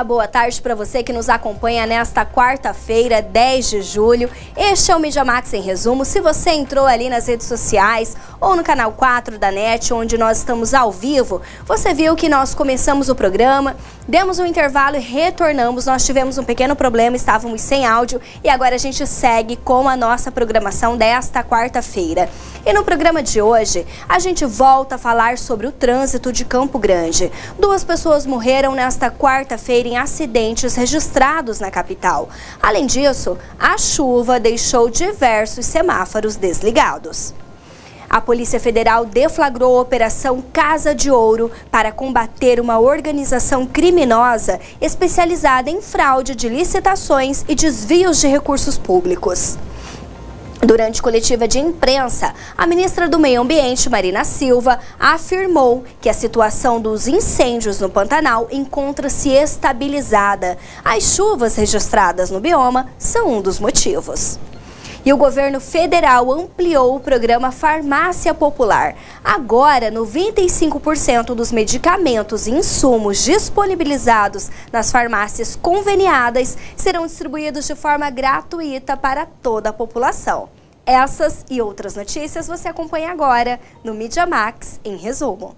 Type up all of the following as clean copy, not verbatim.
Olá, boa tarde para você que nos acompanha nesta quarta-feira, 10 de julho. Este é o Mídia Max em resumo. Se você entrou ali nas redes sociais ou no canal 4 da NET, onde nós estamos ao vivo, você viu que nós começamos o programa, demos um intervalo e retornamos. Nós tivemos um pequeno problema, estávamos sem áudio e agora a gente segue com a nossa programação desta quarta-feira. E no programa de hoje, a gente volta a falar sobre o trânsito de Campo Grande. 2 pessoas morreram nesta quarta-feira em acidentes registrados na capital. Além disso, a chuva deixou diversos semáforos desligados. A Polícia Federal deflagrou a Operação Casa de Ouro para combater uma organização criminosa especializada em fraude de licitações e desvios de recursos públicos. Durante coletiva de imprensa, a ministra do Meio Ambiente, Marina Silva, afirmou que a situação dos incêndios no Pantanal encontra-se estabilizada. As chuvas registradas no bioma são um dos motivos. E o governo federal ampliou o programa Farmácia Popular. Agora, 95% dos medicamentos e insumos disponibilizados nas farmácias conveniadas serão distribuídos de forma gratuita para toda a população. Essas e outras notícias você acompanha agora no Mídia Max em resumo.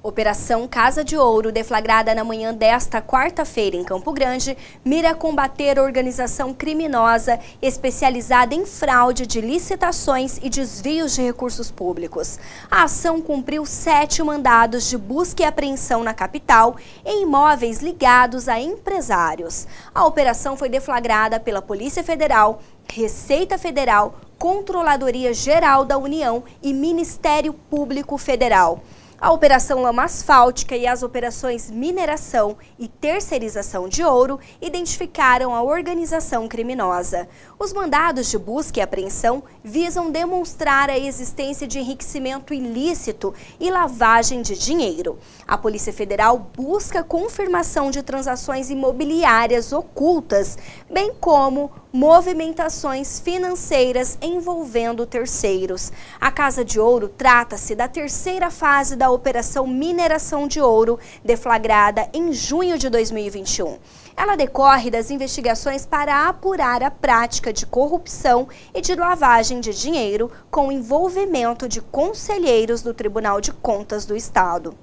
Operação Casa de Ouro, deflagrada na manhã desta quarta-feira em Campo Grande, mira combater a organização criminosa especializada em fraude de licitações e desvios de recursos públicos. A ação cumpriu 7 mandados de busca e apreensão na capital em imóveis ligados a empresários. A operação foi deflagrada pela Polícia Federal, Receita Federal, Controladoria Geral da União e Ministério Público Federal. A Operação Lama Asfáltica e as operações Mineração e Terceirização de Ouro identificaram a organização criminosa. Os mandados de busca e apreensão visam demonstrar a existência de enriquecimento ilícito e lavagem de dinheiro. A Polícia Federal busca confirmação de transações imobiliárias ocultas, bem como movimentações financeiras envolvendo terceiros. A Casa de Ouro trata-se da terceira fase da Operação Mineração de Ouro, deflagrada em junho de 2021. Ela decorre das investigações para apurar a prática de corrupção e de lavagem de dinheiro com envolvimento de conselheiros do Tribunal de Contas do Estado.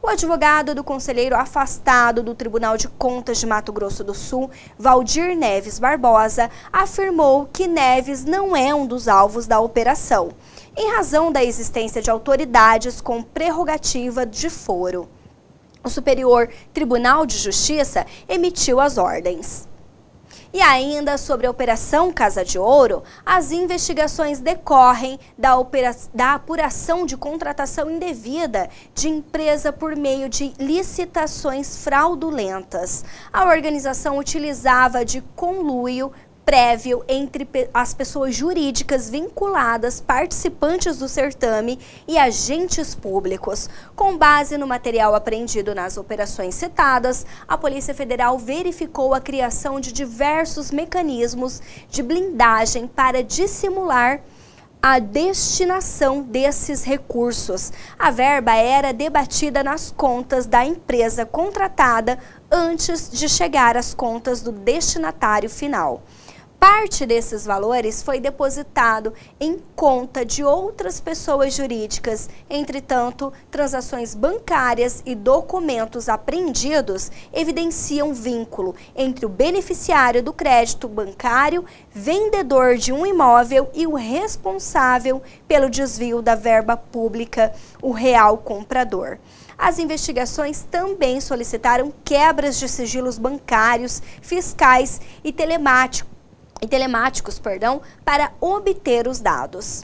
O advogado do conselheiro afastado do Tribunal de Contas de Mato Grosso do Sul, Valdir Neves Barbosa, afirmou que Neves não é um dos alvos da operação, em razão da existência de autoridades com prerrogativa de foro. O Superior Tribunal de Justiça emitiu as ordens. E ainda sobre a Operação Casa de Ouro, as investigações decorrem da apuração de contratação indevida de empresa por meio de licitações fraudulentas. A organização utilizava de conluio prévio entre as pessoas jurídicas vinculadas, participantes do certame e agentes públicos. Com base no material apreendido nas operações citadas, a Polícia Federal verificou a criação de diversos mecanismos de blindagem para dissimular a destinação desses recursos. A verba era debatida nas contas da empresa contratada antes de chegar às contas do destinatário final. Parte desses valores foi depositado em conta de outras pessoas jurídicas. Entretanto, transações bancárias e documentos apreendidos evidenciam vínculo entre o beneficiário do crédito bancário, vendedor de um imóvel e o responsável pelo desvio da verba pública, o real comprador. As investigações também solicitaram quebras de sigilos bancários, fiscais e telemáticos para obter os dados.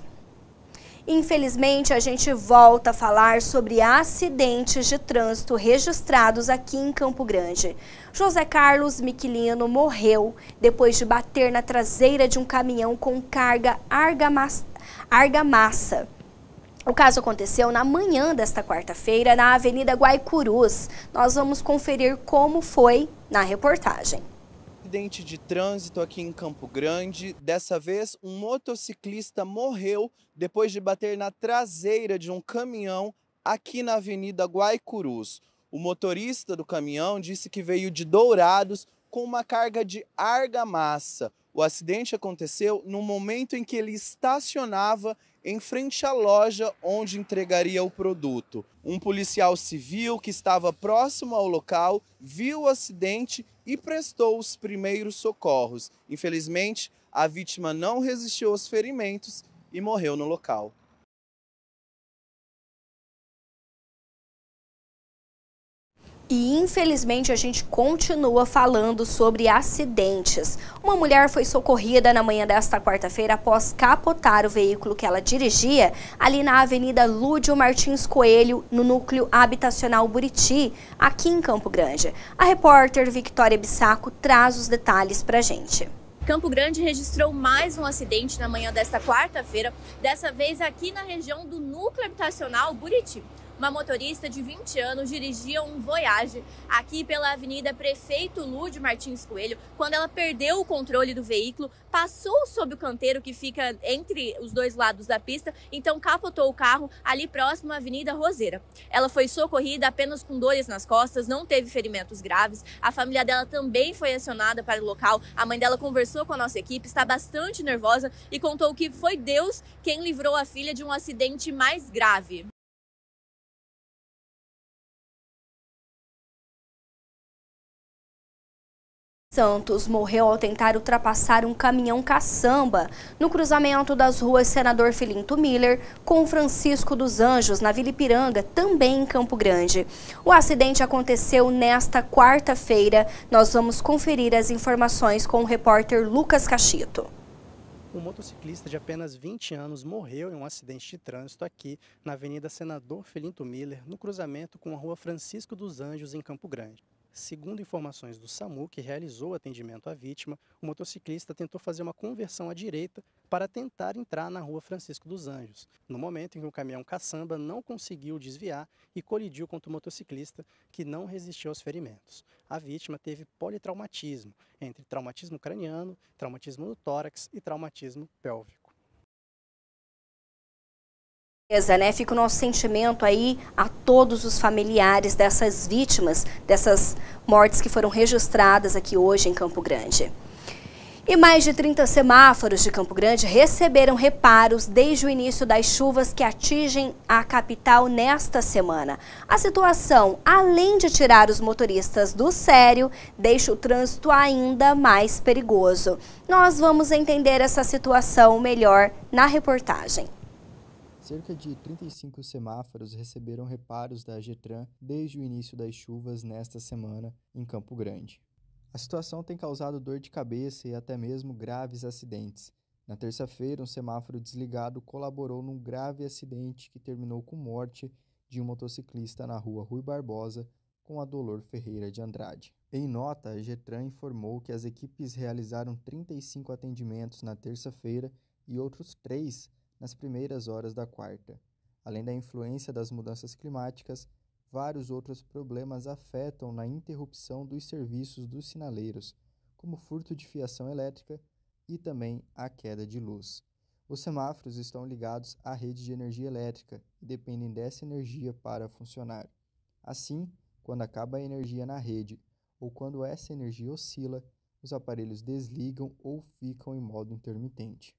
Infelizmente, a gente volta a falar sobre acidentes de trânsito registrados aqui em Campo Grande. José Carlos Miquilino morreu depois de bater na traseira de um caminhão com carga argamassa. O caso aconteceu na manhã desta quarta-feira na Avenida Guaicurus. Nós vamos conferir como foi na reportagem. acidente de trânsito aqui em Campo Grande. Dessa vez, um motociclista morreu depois de bater na traseira de um caminhão aqui na Avenida Guaicurus. O motorista do caminhão disse que veio de Dourados com uma carga de argamassa. O acidente aconteceu no momento em que ele estacionava em frente à loja onde entregaria o produto. Um policial civil que estava próximo ao local viu o acidente e prestou os primeiros socorros. Infelizmente, a vítima não resistiu aos ferimentos e morreu no local. E infelizmente a gente continua falando sobre acidentes. Uma mulher foi socorrida na manhã desta quarta-feira após capotar o veículo que ela dirigia ali na Avenida Lúdio Martins Coelho, no núcleo habitacional Buriti, aqui em Campo Grande. A repórter Victoria Bissaco traz os detalhes pra gente. Campo Grande registrou mais um acidente na manhã desta quarta-feira, dessa vez aqui na região do núcleo habitacional Buriti. Uma motorista de 20 anos dirigia um Voyage aqui pela Avenida Prefeito Lúdio Martins Coelho. Quando ela perdeu o controle do veículo, passou sob o canteiro que fica entre os dois lados da pista, então capotou o carro ali próximo à Avenida Roseira. Ela foi socorrida apenas com dores nas costas, não teve ferimentos graves. A família dela também foi acionada para o local. A mãe dela conversou com a nossa equipe, está bastante nervosa e contou que foi Deus quem livrou a filha de um acidente mais grave. Santos morreu ao tentar ultrapassar um caminhão caçamba no cruzamento das ruas Senador Filinto Miller com Francisco dos Anjos, na Vila Ipiranga, também em Campo Grande. O acidente aconteceu nesta quarta-feira. Nós vamos conferir as informações com o repórter Lucas Cachito. Um motociclista de apenas 20 anos morreu em um acidente de trânsito aqui na Avenida Senador Filinto Miller, no cruzamento com a Rua Francisco dos Anjos, em Campo Grande. Segundo informações do SAMU, que realizou o atendimento à vítima, o motociclista tentou fazer uma conversão à direita para tentar entrar na Rua Francisco dos Anjos, no momento em que o caminhão caçamba não conseguiu desviar e colidiu contra o motociclista, que não resistiu aos ferimentos. A vítima teve politraumatismo, entre traumatismo craniano, traumatismo no tórax e traumatismo pélvico. Fica o nosso sentimento aí a todos os familiares dessas vítimas, dessas mortes que foram registradas aqui hoje em Campo Grande. E mais de 30 semáforos de Campo Grande receberam reparos desde o início das chuvas que atingem a capital nesta semana. A situação, além de tirar os motoristas do sério, deixa o trânsito ainda mais perigoso. Nós vamos entender essa situação melhor na reportagem. Cerca de 35 semáforos receberam reparos da AGETRAN desde o início das chuvas nesta semana em Campo Grande. A situação tem causado dor de cabeça e até mesmo graves acidentes. Na terça-feira, um semáforo desligado colaborou num grave acidente que terminou com morte de um motociclista na rua Rui Barbosa com a Dolor Ferreira de Andrade. Em nota, a AGETRAN informou que as equipes realizaram 35 atendimentos na terça-feira e outros 3 nas primeiras horas da quarta. Além da influência das mudanças climáticas, vários outros problemas afetam na interrupção dos serviços dos sinaleiros, como furto de fiação elétrica e também a queda de luz. Os semáforos estão ligados à rede de energia elétrica e dependem dessa energia para funcionar. Assim, quando acaba a energia na rede ou quando essa energia oscila, os aparelhos desligam ou ficam em modo intermitente.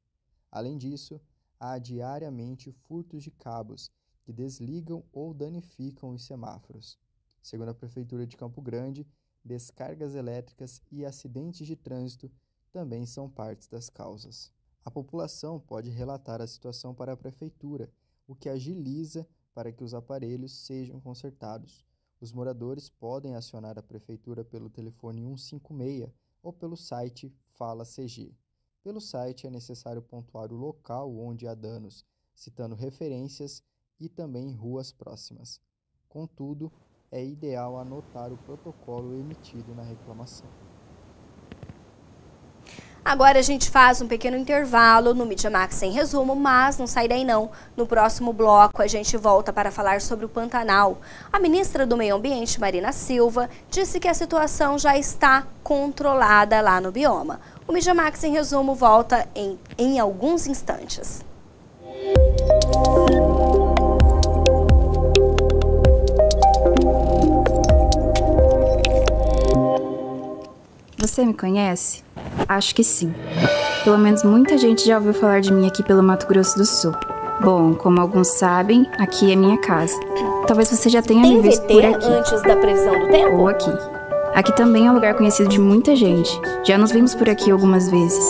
Além disso, há diariamente furtos de cabos que desligam ou danificam os semáforos. Segundo a Prefeitura de Campo Grande, descargas elétricas e acidentes de trânsito também são partes das causas. A população pode relatar a situação para a Prefeitura, o que agiliza para que os aparelhos sejam consertados. Os moradores podem acionar a Prefeitura pelo telefone 156 ou pelo site Fala CG. Pelo site é necessário pontuar o local onde há danos, citando referências e também ruas próximas. Contudo, é ideal anotar o protocolo emitido na reclamação. Agora a gente faz um pequeno intervalo no Mídia Max em resumo, mas não sai daí não. No próximo bloco a gente volta para falar sobre o Pantanal. A ministra do Meio Ambiente, Marina Silva, disse que a situação já está controlada lá no bioma. O Mídia Max em resumo volta em alguns instantes. Você me conhece? Acho que sim. Pelo menos muita gente já ouviu falar de mim aqui pelo Mato Grosso do Sul. Bom, como alguns sabem, aqui é minha casa. Talvez você já tenha me visto por aqui. Antes da previsão do tempo? Ou aqui. Aqui também é um lugar conhecido de muita gente. Já nos vimos por aqui algumas vezes.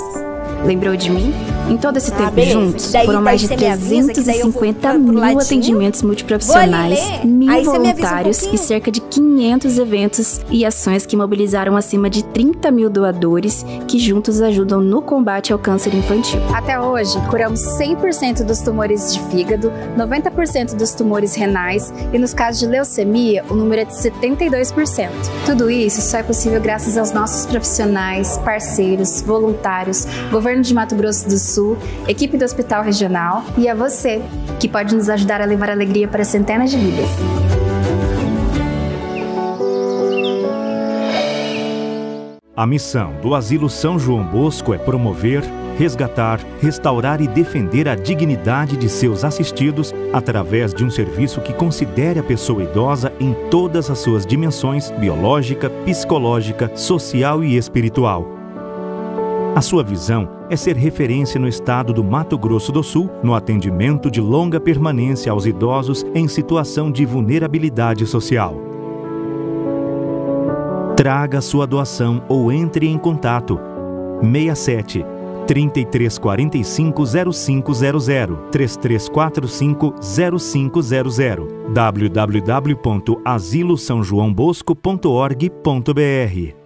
Lembrou de mim? Em todo esse tempo juntos, foram mais de 350 mil atendimentos multiprofissionais, 1000 voluntários e cerca de 500 eventos e ações que mobilizaram acima de 30 mil doadores que juntos ajudam no combate ao câncer infantil. Até hoje, curamos 100% dos tumores de fígado, 90% dos tumores renais e nos casos de leucemia, o número é de 72%. Tudo isso só é possível graças aos nossos profissionais, parceiros, voluntários, Governo de Mato Grosso do Sul, equipe do Hospital Regional e a você, que pode nos ajudar a levar alegria para centenas de vidas. A missão do Asilo São João Bosco é promover, resgatar, restaurar e defender a dignidade de seus assistidos através de um serviço que considere a pessoa idosa em todas as suas dimensões biológica, psicológica, social e espiritual. A sua visão é ser referência no estado do Mato Grosso do Sul no atendimento de longa permanência aos idosos em situação de vulnerabilidade social. Traga sua doação ou entre em contato 67 3345 0500 3345 0500 www.asilosãojoaobosco.org.br.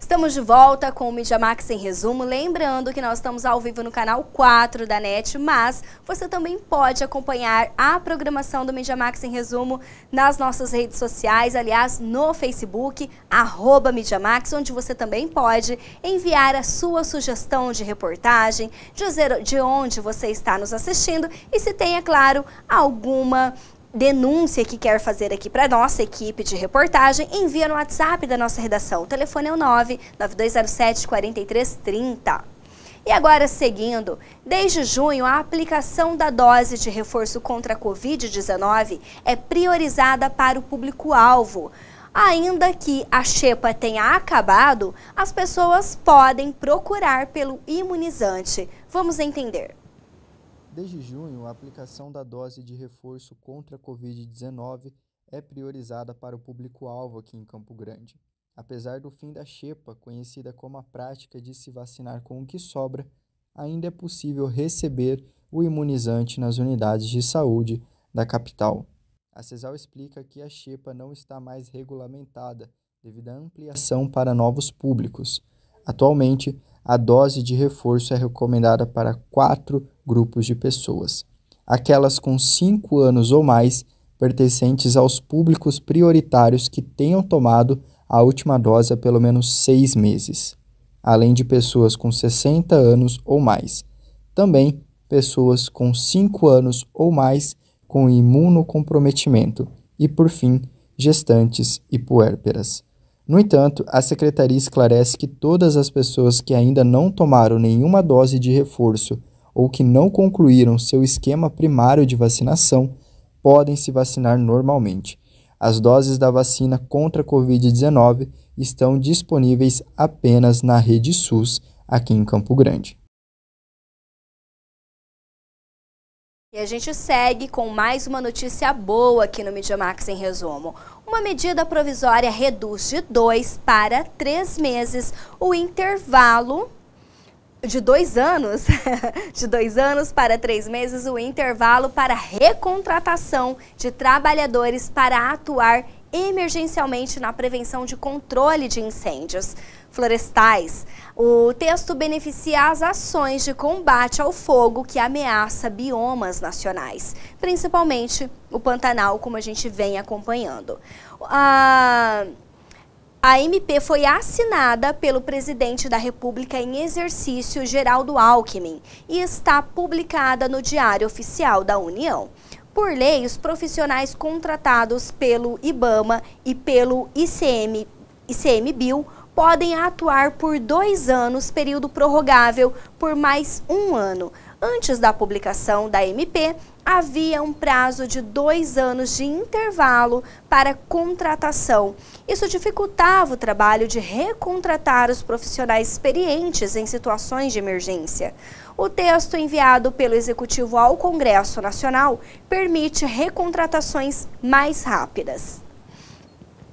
Estamos de volta com o Mídia Max em resumo, lembrando que nós estamos ao vivo no canal 4 da NET, mas você também pode acompanhar a programação do Mídia Max em resumo nas nossas redes sociais, aliás, no Facebook, @MídiaMax, onde você também pode enviar a sua sugestão de reportagem, dizer de onde você está nos assistindo e se tem, é claro, alguma denúncia que quer fazer aqui para nossa equipe de reportagem, envia no WhatsApp da nossa redação. O telefone é o 99207-4330. E agora, seguindo, desde junho, a aplicação da dose de reforço contra a Covid-19 é priorizada para o público-alvo. Ainda que a xepa tenha acabado, as pessoas podem procurar pelo imunizante. Vamos entender. Desde junho, a aplicação da dose de reforço contra a Covid-19 é priorizada para o público-alvo aqui em Campo Grande. Apesar do fim da xepa, conhecida como a prática de se vacinar com o que sobra, ainda é possível receber o imunizante nas unidades de saúde da capital. A CESAL explica que a xepa não está mais regulamentada devido à ampliação para novos públicos. Atualmente, a dose de reforço é recomendada para 4 grupos de pessoas. Aquelas com 5 anos ou mais, pertencentes aos públicos prioritários que tenham tomado a última dose há pelo menos 6 meses. Além de pessoas com 60 anos ou mais. Também pessoas com 5 anos ou mais com imunocomprometimento. E, por fim, gestantes e puérperas. No entanto, a Secretaria esclarece que todas as pessoas que ainda não tomaram nenhuma dose de reforço ou que não concluíram seu esquema primário de vacinação podem se vacinar normalmente. As doses da vacina contra a Covid-19 estão disponíveis apenas na rede SUS aqui em Campo Grande. E a gente segue com mais uma notícia boa aqui no Mídia Max em resumo. Uma medida provisória reduz de 2 para 3 meses o intervalo de 2 anos, de 2 anos para 3 meses, o intervalo para recontratação de trabalhadores para atuar emergencialmente na prevenção de controle de incêndios florestais. O texto beneficia as ações de combate ao fogo que ameaça biomas nacionais, principalmente o Pantanal, como a gente vem acompanhando. A MP foi assinada pelo presidente da República em exercício, Geraldo Alckmin, e está publicada no Diário Oficial da União. Por lei, os profissionais contratados pelo IBAMA e pelo ICMBio podem atuar por 2 anos, período prorrogável por mais 1 ano. Antes da publicação da MP, havia um prazo de 2 anos de intervalo para contratação. Isso dificultava o trabalho de recontratar os profissionais experientes em situações de emergência. O texto enviado pelo Executivo ao Congresso Nacional permite recontratações mais rápidas.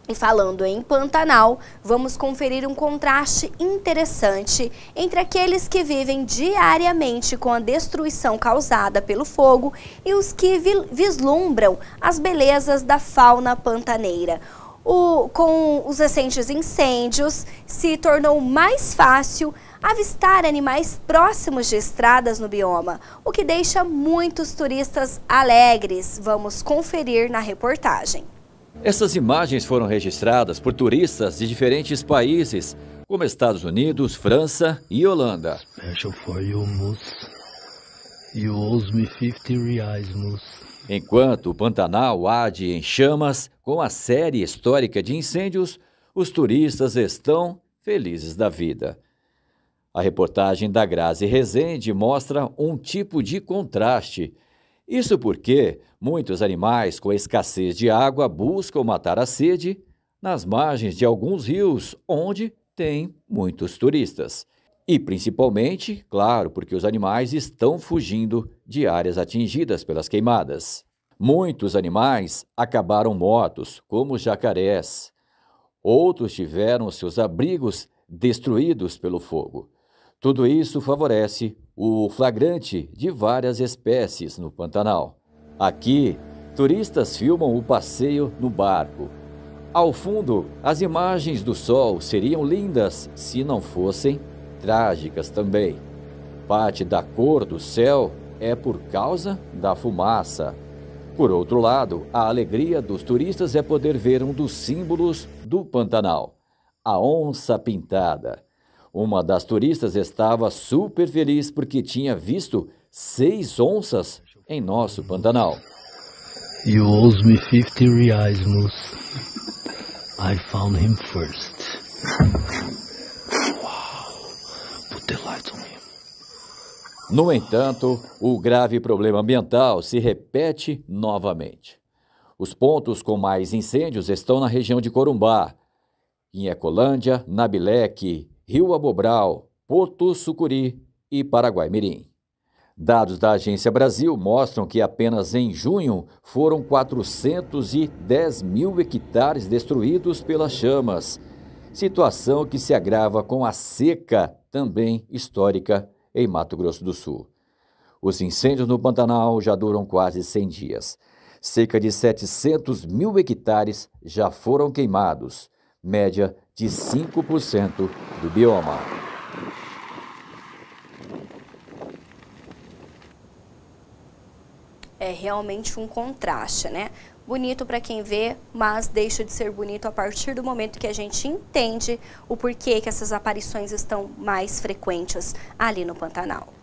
E falando em Pantanal, vamos conferir um contraste interessante entre aqueles que vivem diariamente com a destruição causada pelo fogo e os que vislumbram as belezas da fauna pantaneira. Com os recentes incêndios, se tornou mais fácil avistar animais próximos de estradas no bioma, o que deixa muitos turistas alegres. Vamos conferir na reportagem. Essas imagens foram registradas por turistas de diferentes países, como Estados Unidos, França e Holanda. Special for you, moose. You owes me 50 reais, moose. Enquanto o Pantanal arde em chamas com a série histórica de incêndios, os turistas estão felizes da vida. A reportagem da Grazi Rezende mostra um tipo de contraste. Isso porque muitos animais com escassez de água buscam matar a sede nas margens de alguns rios, onde tem muitos turistas. E principalmente, claro, porque os animais estão fugindo de áreas atingidas pelas queimadas. Muitos animais acabaram mortos, como os jacarés. Outros tiveram seus abrigos destruídos pelo fogo. Tudo isso favorece o flagrante de várias espécies no Pantanal. Aqui, turistas filmam o passeio no barco. Ao fundo, as imagens do sol seriam lindas se não fossem trágicas também. Parte da cor do céu é por causa da fumaça. Por outro lado, a alegria dos turistas é poder ver um dos símbolos do Pantanal, a onça pintada. Uma das turistas estava super feliz porque tinha visto 6 onças em nosso Pantanal. You owes me 50 reais, moose. I found him first. Wow. Put the lights on him. No entanto, o grave problema ambiental se repete novamente. Os pontos com mais incêndios estão na região de Corumbá, em Ecolândia, Nabileque, Rio Abobral, Porto Sucuri e Paraguai-Mirim. Dados da Agência Brasil mostram que apenas em junho foram 410 mil hectares destruídos pelas chamas, situação que se agrava com a seca também histórica em Mato Grosso do Sul. Os incêndios no Pantanal já duram quase 100 dias. Cerca de 700 mil hectares já foram queimados, média de 5% do bioma. É realmente um contraste, né? Bonito para quem vê, mas deixa de ser bonito a partir do momento que a gente entende o porquê que essas aparições estão mais frequentes ali no Pantanal.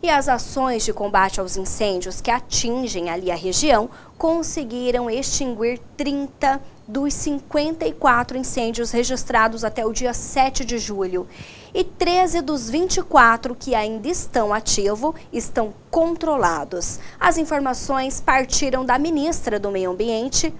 E as ações de combate aos incêndios que atingem ali a região conseguiram extinguir 30 dos 54 incêndios registrados até o dia 7 de julho. E 13 dos 24 que ainda estão ativos estão controlados. As informações partiram da ministra do Meio Ambiente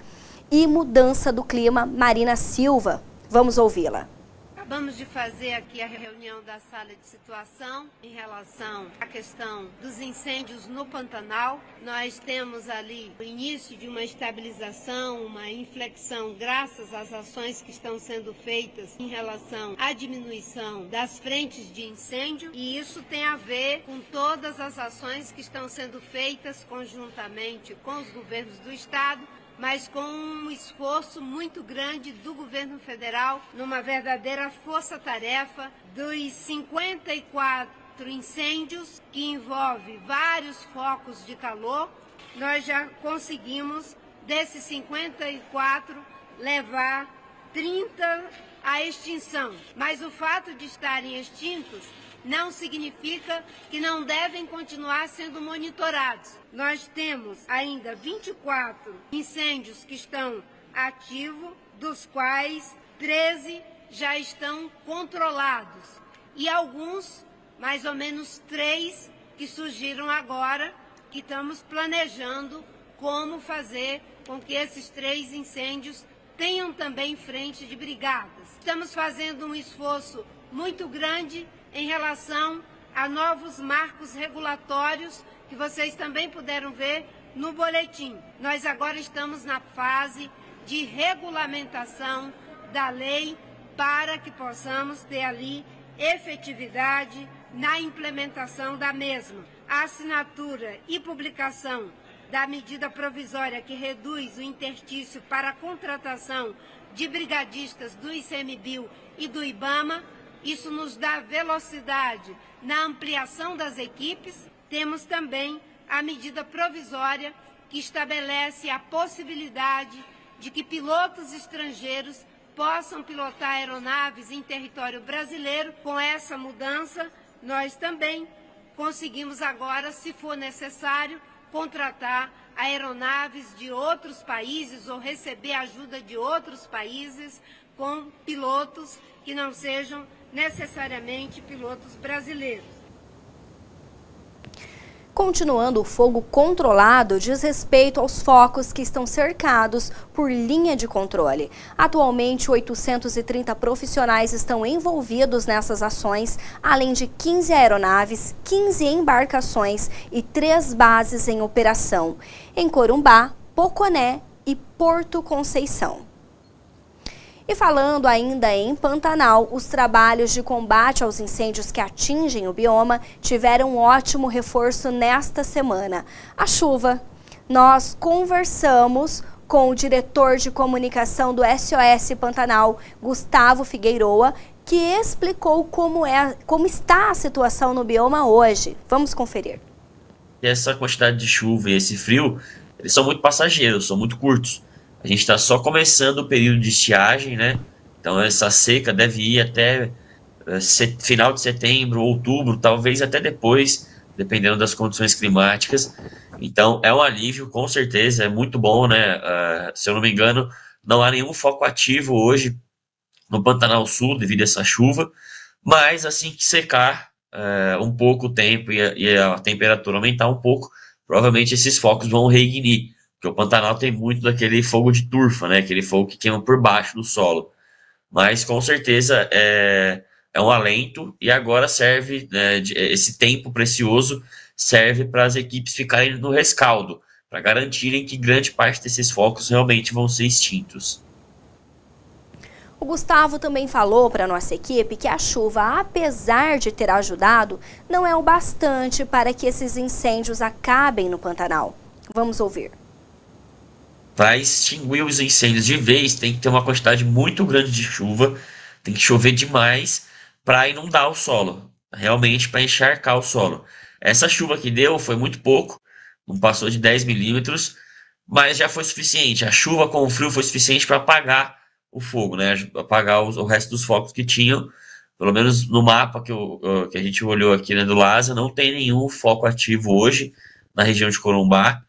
e Mudança do Clima, Marina Silva. Vamos ouvi-la. Acabamos de fazer aqui a reunião da sala de situação em relação à questão dos incêndios no Pantanal. Nós temos ali o início de uma estabilização, uma inflexão graças às ações que estão sendo feitas em relação à diminuição das frentes de incêndio. E isso tem a ver com todas as ações que estão sendo feitas conjuntamente com os governos do Estado, mas com um esforço muito grande do governo federal, numa verdadeira força-tarefa dos 54 incêndios que envolve vários focos de calor. Nós já conseguimos, desses 54, levar 30 à extinção. Mas o fato de estarem extintos não significa que não devem continuar sendo monitorados. Nós temos ainda 24 incêndios que estão ativos, dos quais 13 já estão controlados. E alguns, mais ou menos 3, que surgiram agora, que estamos planejando como fazer com que esses 3 incêndios tenham também frente de brigadas. Estamos fazendo um esforço muito grande em relação a novos marcos regulatórios que vocês também puderam ver no boletim. Nós agora estamos na fase de regulamentação da lei para que possamos ter ali efetividade na implementação da mesma. A assinatura e publicação da medida provisória que reduz o interstício para a contratação de brigadistas do ICMBio e do IBAMA. Isso nos dá velocidade na ampliação das equipes. Temos também a medida provisória que estabelece a possibilidade de que pilotos estrangeiros possam pilotar aeronaves em território brasileiro. Com essa mudança, nós também conseguimos agora, se for necessário, contratar aeronaves de outros países ou receber ajuda de outros países com pilotos que não sejam necessariamente pilotos brasileiros. Continuando, o fogo controlado diz respeito aos focos que estão cercados por linha de controle. Atualmente, 830 profissionais estão envolvidos nessas ações, além de 15 aeronaves, 15 embarcações e 3 bases em operação, em Corumbá, Poconé e Porto Conceição. E falando ainda em Pantanal, os trabalhos de combate aos incêndios que atingem o bioma tiveram um ótimo reforço nesta semana. A chuva. Nós conversamos com o diretor de comunicação do SOS Pantanal, Gustavo Figueiroa, que explicou como está a situação no bioma hoje. Vamos conferir. Essa quantidade de chuva e esse frio, eles são muito passageiros, são muito curtos. A gente está só começando o período de estiagem, né? Então essa seca deve ir até final de setembro, outubro, talvez até depois, dependendo das condições climáticas. Então é um alívio, com certeza, é muito bom, né? Se eu não me engano, não há nenhum foco ativo hoje no Pantanal Sul devido a essa chuva, mas assim que secar um pouco o tempo e a temperatura aumentar um pouco, provavelmente esses focos vão reignitar. Porque o Pantanal tem muito daquele fogo de turfa, né? Aquele fogo que queima por baixo do solo. Mas, com certeza, é um alento. E agora serve, esse tempo precioso serve para as equipes ficarem no rescaldo, para garantirem que grande parte desses focos realmente vão ser extintos. O Gustavo também falou para a nossa equipe que a chuva, apesar de ter ajudado, não é o bastante para que esses incêndios acabem no Pantanal. Vamos ouvir. Para extinguir os incêndios de vez, tem que ter uma quantidade muito grande de chuva, tem que chover demais para inundar o solo, realmente para encharcar o solo. Essa chuva que deu foi muito pouco, não passou de 10 milímetros, mas já foi suficiente. A chuva com o frio foi suficiente para apagar o fogo, né? Apagar o resto dos focos que tinham. Pelo menos no mapa que a gente olhou aqui, né, do LASA, não tem nenhum foco ativo hoje na região de Corumbá.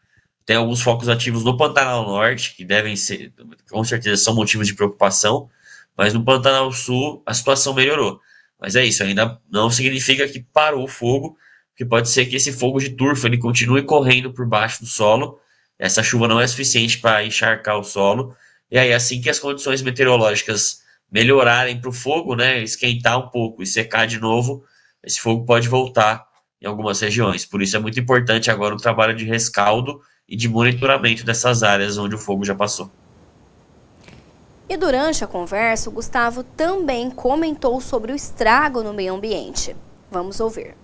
Tem alguns focos ativos no Pantanal Norte, que devem ser, com certeza, são motivos de preocupação, mas no Pantanal Sul a situação melhorou. Mas é isso, ainda não significa que parou o fogo, porque pode ser que esse fogo de turfa ele continue correndo por baixo do solo. Essa chuva não é suficiente para encharcar o solo, e aí assim que as condições meteorológicas melhorarem para o fogo, né, esquentar um pouco e secar de novo, esse fogo pode voltar em algumas regiões. Por isso é muito importante agora o trabalho de rescaldo e de monitoramento dessas áreas onde o fogo já passou. E durante a conversa, o Gustavo também comentou sobre o estrago no meio ambiente. Vamos ouvir.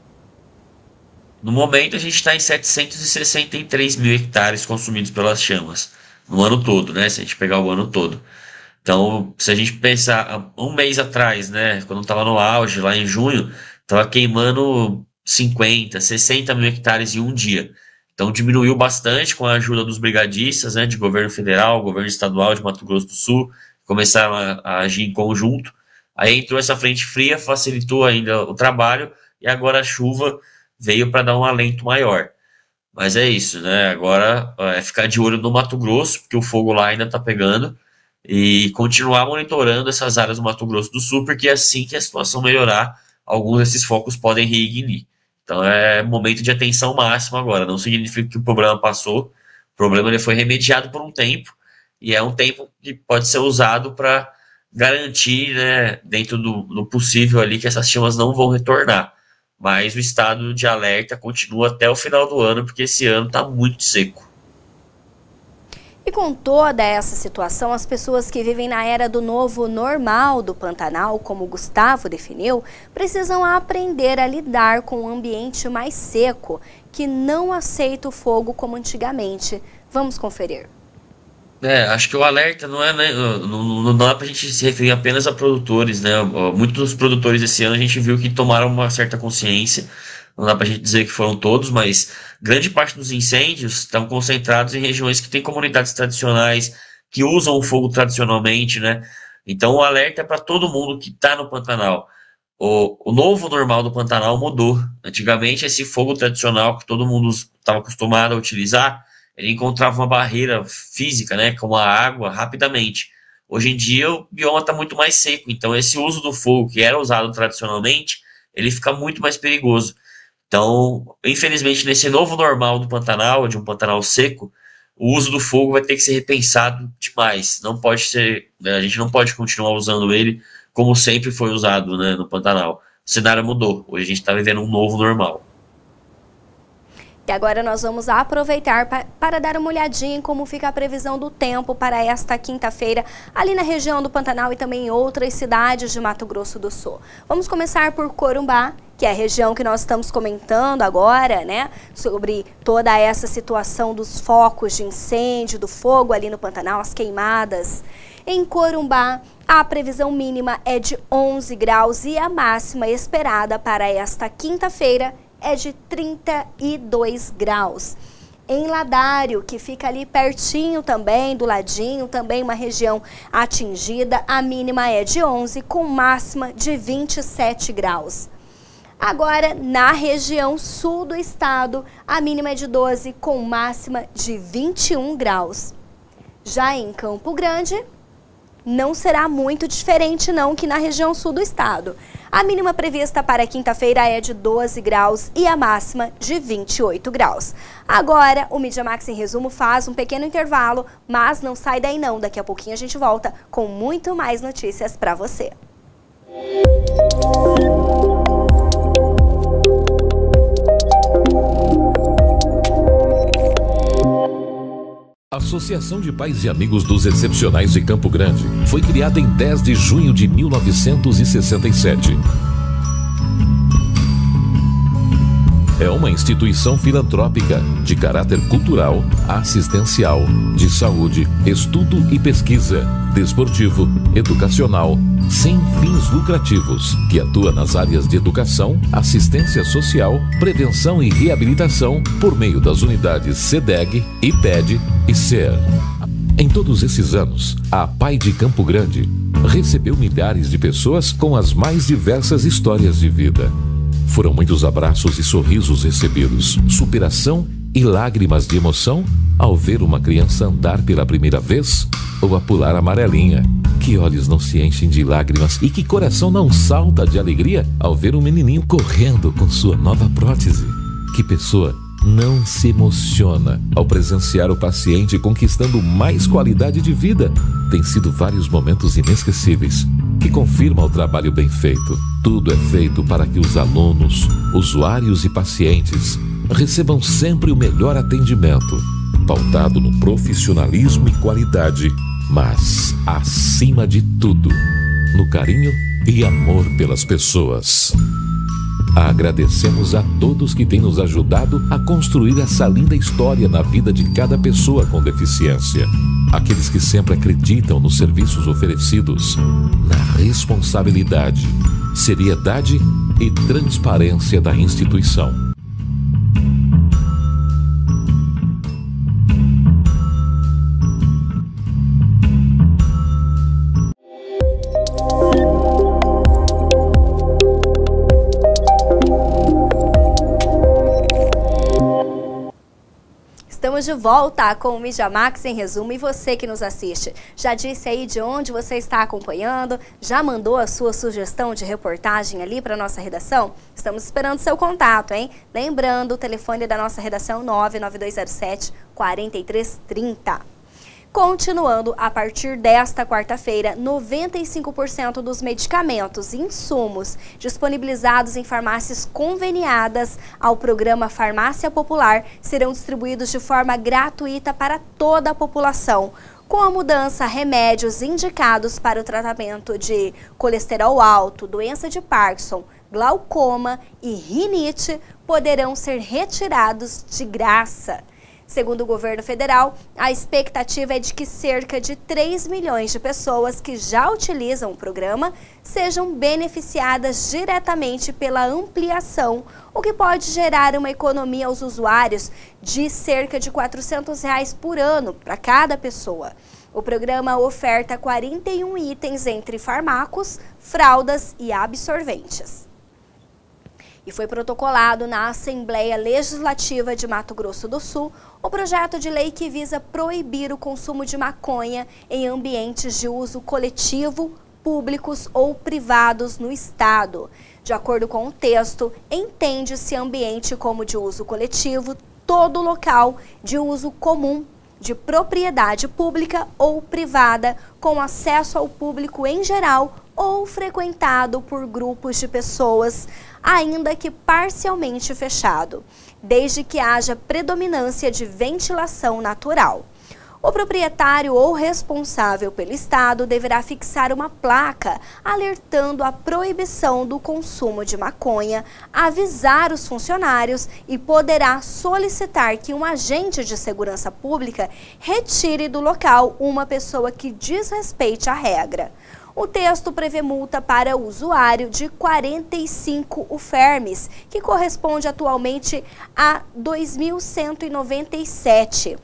No momento, a gente está em 763 mil hectares consumidos pelas chamas. no ano todo, né? Se a gente pegar o ano todo. Então, se a gente pensar um mês atrás, né? Quando estava no auge, lá em junho, estava queimando 50, 60 mil hectares em um dia. Então diminuiu bastante com a ajuda dos brigadistas, né, de governo federal, governo estadual de Mato Grosso do Sul, começaram a agir em conjunto. Aí entrou essa frente fria, facilitou ainda o trabalho, e agora a chuva veio para dar um alento maior. Mas é isso, né? Agora é ficar de olho no Mato Grosso, porque o fogo lá ainda está pegando, e continuar monitorando essas áreas do Mato Grosso do Sul, porque assim que a situação melhorar, alguns desses focos podem reignitar. Então é momento de atenção máxima agora. Não significa que o problema passou. O problema ele foi remediado por um tempo. E é um tempo que pode ser usado para garantir, né, dentro do possível ali, que essas chamas não vão retornar. Mas o estado de alerta continua até o final do ano, porque esse ano está muito seco. E com toda essa situação, as pessoas que vivem na era do novo normal do Pantanal, como o Gustavo definiu, precisam aprender a lidar com um ambiente mais seco, que não aceita o fogo como antigamente. Vamos conferir. Acho que o alerta não é, né, não dá pra gente se referir apenas a produtores, né? Muitos produtores esse ano a gente viu que tomaram uma certa consciência. Não dá pra gente dizer que foram todos, mas grande parte dos incêndios estão concentrados em regiões que têm comunidades tradicionais, que usam o fogo tradicionalmente, né? Então o alerta é para todo mundo que está no Pantanal. O novo normal do Pantanal mudou. Antigamente esse fogo tradicional que todo mundo estava acostumado a utilizar, ele encontrava uma barreira física, né, como a água, rapidamente. Hoje em dia o bioma está muito mais seco, então esse uso do fogo que era usado tradicionalmente, ele fica muito mais perigoso. Então, infelizmente, nesse novo normal do Pantanal, de um Pantanal seco, o uso do fogo vai ter que ser repensado demais. Não pode ser, a gente não pode continuar usando ele como sempre foi usado, né, no Pantanal. O cenário mudou. Hoje a gente está vivendo um novo normal. E agora nós vamos aproveitar para dar uma olhadinha em como fica a previsão do tempo para esta quinta-feira, ali na região do Pantanal e também em outras cidades de Mato Grosso do Sul. Vamos começar por Corumbá, que é a região que nós estamos comentando agora, né, sobre toda essa situação dos focos de incêndio, do fogo ali no Pantanal, as queimadas. Em Corumbá, a previsão mínima é de 11 graus e a máxima esperada para esta quinta-feira é de 32 graus. Em Ladário, que fica ali pertinho também, do ladinho, também uma região atingida, a mínima é de 11, com máxima de 27 graus. Agora, na região sul do estado, a mínima é de 12, com máxima de 21 graus. Já em Campo Grande, não será muito diferente não que na região sul do estado. A mínima prevista para quinta-feira é de 12 graus e a máxima de 28 graus. Agora, o Mídia Max em resumo faz um pequeno intervalo, mas não sai daí não. Daqui a pouquinho a gente volta com muito mais notícias para você. Associação de Pais e Amigos dos Excepcionais de Campo Grande foi criada em 10 de junho de 1967. É uma instituição filantrópica de caráter cultural, assistencial, de saúde, estudo e pesquisa, desportivo, educacional, sem fins lucrativos, que atua nas áreas de educação, assistência social, prevenção e reabilitação por meio das unidades SEDEG, IPED e SER. Em todos esses anos, a PAI de Campo Grande recebeu milhares de pessoas com as mais diversas histórias de vida. Foram muitos abraços e sorrisos recebidos, superação e lágrimas de emoção ao ver uma criança andar pela primeira vez ou a pular amarelinha. Que olhos não se enchem de lágrimas e que coração não salta de alegria ao ver um menininho correndo com sua nova prótese. Que pessoa não se emociona ao presenciar o paciente conquistando mais qualidade de vida. Tem sido vários momentos inesquecíveis que confirmam o trabalho bem feito. Tudo é feito para que os alunos, usuários e pacientes recebam sempre o melhor atendimento, pautado no profissionalismo e qualidade, mas, acima de tudo, no carinho e amor pelas pessoas. Agradecemos a todos que têm nos ajudado a construir essa linda história na vida de cada pessoa com deficiência. Aqueles que sempre acreditam nos serviços oferecidos, na responsabilidade, seriedade e transparência da instituição. Estamos de volta com o Mídia Max em resumo, e você que nos assiste, já disse aí de onde você está acompanhando? Já mandou a sua sugestão de reportagem ali para a nossa redação? Estamos esperando seu contato, hein? Lembrando, o telefone da nossa redação 99207-4330. Continuando, a partir desta quarta-feira, 95% dos medicamentos e insumos disponibilizados em farmácias conveniadas ao programa Farmácia Popular serão distribuídos de forma gratuita para toda a população. Com a mudança, remédios indicados para o tratamento de colesterol alto, doença de Parkinson, glaucoma e rinite poderão ser retirados de graça. Segundo o governo federal, a expectativa é de que cerca de 3 milhões de pessoas que já utilizam o programa sejam beneficiadas diretamente pela ampliação, o que pode gerar uma economia aos usuários de cerca de R$ 400 por ano para cada pessoa. O programa oferta 41 itens entre fármacos, fraldas e absorventes. E foi protocolado na Assembleia Legislativa de Mato Grosso do Sul o projeto de lei que visa proibir o consumo de maconha em ambientes de uso coletivo, públicos ou privados no Estado. De acordo com o texto, entende-se ambiente como de uso coletivo todo local de uso comum, de propriedade pública ou privada, com acesso ao público em geral ou frequentado por grupos de pessoas, ainda que parcialmente fechado, desde que haja predominância de ventilação natural. O proprietário ou responsável pelo Estado deverá fixar uma placa alertando a proibição do consumo de maconha, avisar os funcionários e poderá solicitar que um agente de segurança pública retire do local uma pessoa que desrespeite a regra. O texto prevê multa para o usuário de 45 UFERMs, que corresponde atualmente a R$ 2.197.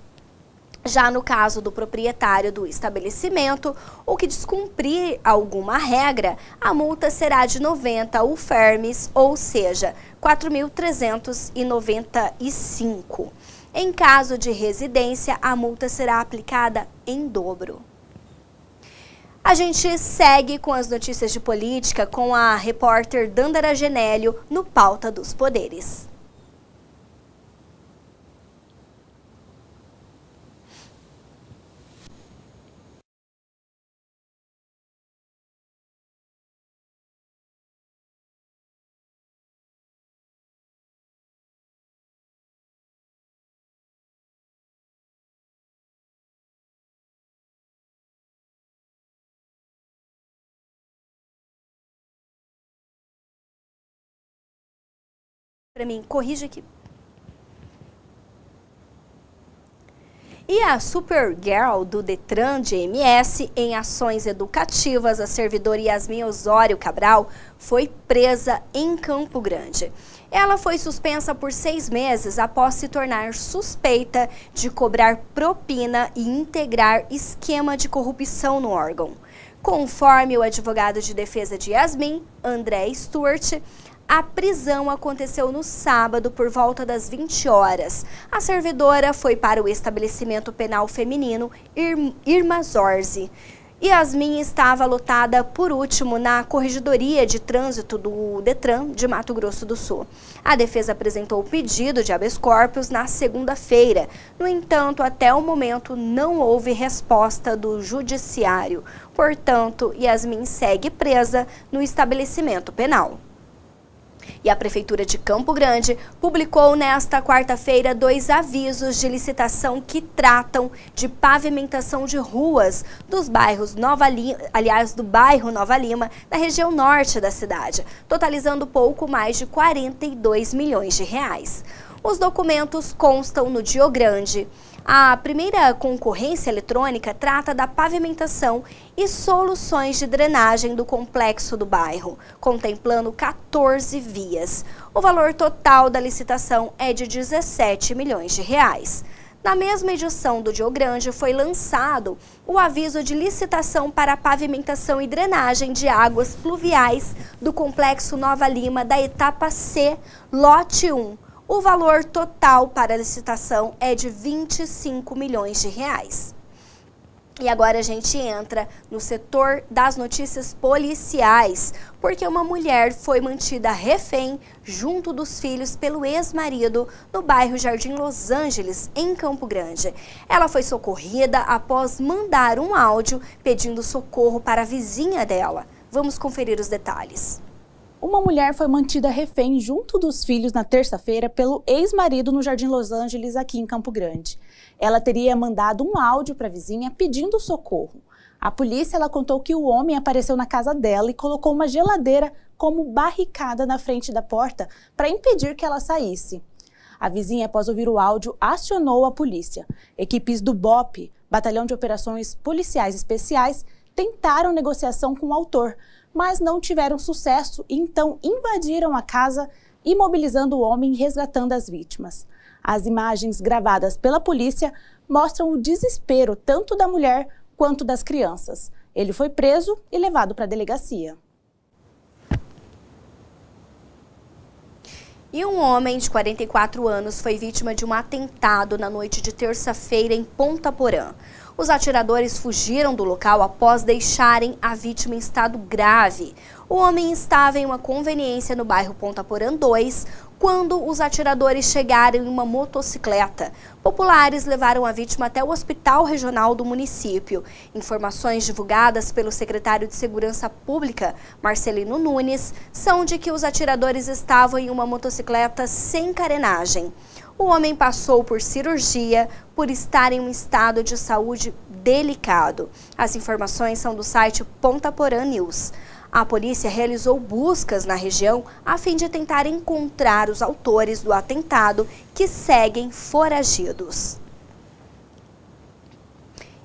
Já no caso do proprietário do estabelecimento, o que descumprir alguma regra, a multa será de 90 UFERMs, ou seja, R$ 4.395. Em caso de residência, a multa será aplicada em dobro. A gente segue com as notícias de política com a repórter Dandara Genélio no Pauta dos Poderes. Para mim, corrija aqui. E a Supergirl do Detran de MS, em ações educativas, a servidora Yasmin Osório Cabral, foi presa em Campo Grande. Ela foi suspensa por 6 meses após se tornar suspeita de cobrar propina e integrar esquema de corrupção no órgão. Conforme o advogado de defesa de Yasmin, André Stuart, a prisão aconteceu no sábado por volta das 20 horas. A servidora foi para o estabelecimento penal feminino Irma Zorzi. Yasmin estava lotada por último na Corregedoria de Trânsito do Detran de Mato Grosso do Sul. A defesa apresentou o pedido de habeas corpus na segunda-feira. No entanto, até o momento não houve resposta do judiciário. Portanto, Yasmin segue presa no estabelecimento penal. E a Prefeitura de Campo Grande publicou nesta quarta-feira 2 avisos de licitação que tratam de pavimentação de ruas dos bairros do bairro Nova Lima, na região norte da cidade, totalizando pouco mais de 42 milhões de reais. Os documentos constam no Dio Grande. A primeira concorrência eletrônica trata da pavimentação e soluções de drenagem do complexo do bairro, contemplando 14 vias. O valor total da licitação é de 17 milhões de reais. Na mesma edição do Dio Grande foi lançado o aviso de licitação para a pavimentação e drenagem de águas pluviais do complexo Nova Lima da etapa C, lote 1. O valor total para a licitação é de 25 milhões de reais. E agora a gente entra no setor das notícias policiais, porque uma mulher foi mantida refém junto dos filhos pelo ex-marido no bairro Jardim Los Angeles, em Campo Grande. Ela foi socorrida após mandar um áudio pedindo socorro para a vizinha dela. Vamos conferir os detalhes. Uma mulher foi mantida refém junto dos filhos na terça-feira pelo ex-marido no Jardim Los Angeles, aqui em Campo Grande. Ela teria mandado um áudio para a vizinha pedindo socorro. A polícia contou que o homem apareceu na casa dela e colocou uma geladeira como barricada na frente da porta para impedir que ela saísse. A vizinha, após ouvir o áudio, acionou a polícia. Equipes do BOP, Batalhão de Operações Policiais Especiais, tentaram negociação com o autor, mas não tiveram sucesso e então invadiram a casa, imobilizando o homem e resgatando as vítimas. As imagens gravadas pela polícia mostram o desespero tanto da mulher quanto das crianças. Ele foi preso e levado para a delegacia. E um homem de 44 anos foi vítima de um atentado na noite de terça-feira em Ponta Porã. Os atiradores fugiram do local após deixarem a vítima em estado grave. O homem estava em uma conveniência no bairro Ponta Porã 2 quando os atiradores chegaram em uma motocicleta. Populares levaram a vítima até o hospital regional do município. Informações divulgadas pelo secretário de Segurança Pública, Marcelino Nunes, são de que os atiradores estavam em uma motocicleta sem carenagem. O homem passou por cirurgia por estar em um estado de saúde delicado. As informações são do site Ponta Porã News. A polícia realizou buscas na região a fim de tentar encontrar os autores do atentado, que seguem foragidos.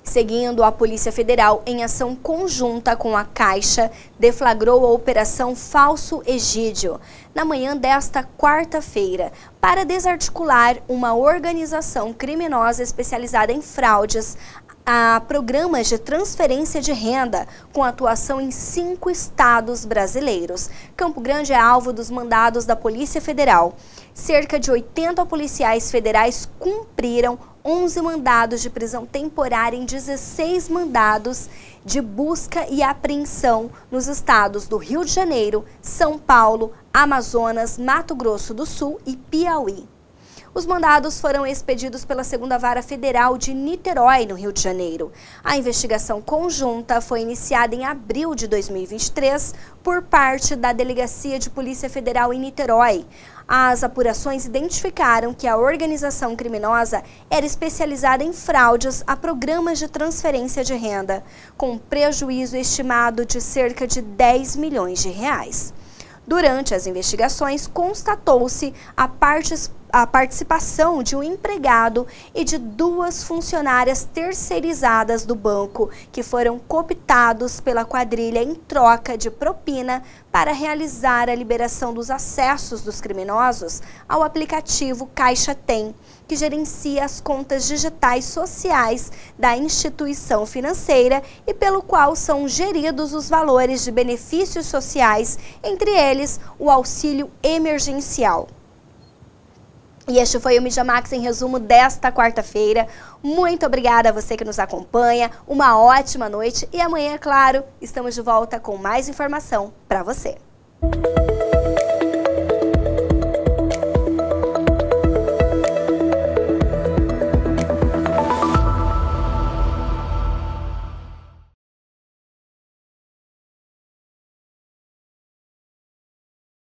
Seguindo, a Polícia Federal, em ação conjunta com a Caixa, deflagrou a Operação Falso Egídio na manhã desta quarta-feira, para desarticular uma organização criminosa especializada em fraudes a programas de transferência de renda, com atuação em 5 estados brasileiros. Campo Grande é alvo dos mandados da Polícia Federal. Cerca de 80 policiais federais cumpriram 11 mandados de prisão temporária em 16 mandados de busca e apreensão nos estados do Rio de Janeiro, São Paulo, Amazonas, Mato Grosso do Sul e Piauí. Os mandados foram expedidos pela 2ª Vara Federal de Niterói, no Rio de Janeiro. A investigação conjunta foi iniciada em abril de 2023 por parte da Delegacia de Polícia Federal em Niterói. As apurações identificaram que a organização criminosa era especializada em fraudes a programas de transferência de renda, com prejuízo estimado de cerca de 10 milhões de reais. Durante as investigações, constatou-se a participação de um empregado e de 2 funcionárias terceirizadas do banco, que foram cooptados pela quadrilha em troca de propina para realizar a liberação dos acessos dos criminosos ao aplicativo Caixa Tem, que gerencia as contas digitais sociais da instituição financeira e pelo qual são geridos os valores de benefícios sociais, entre eles o auxílio emergencial. E este foi o Mídia Max em resumo desta quarta-feira. Muito obrigada a você que nos acompanha, uma ótima noite e amanhã, é claro, estamos de volta com mais informação para você.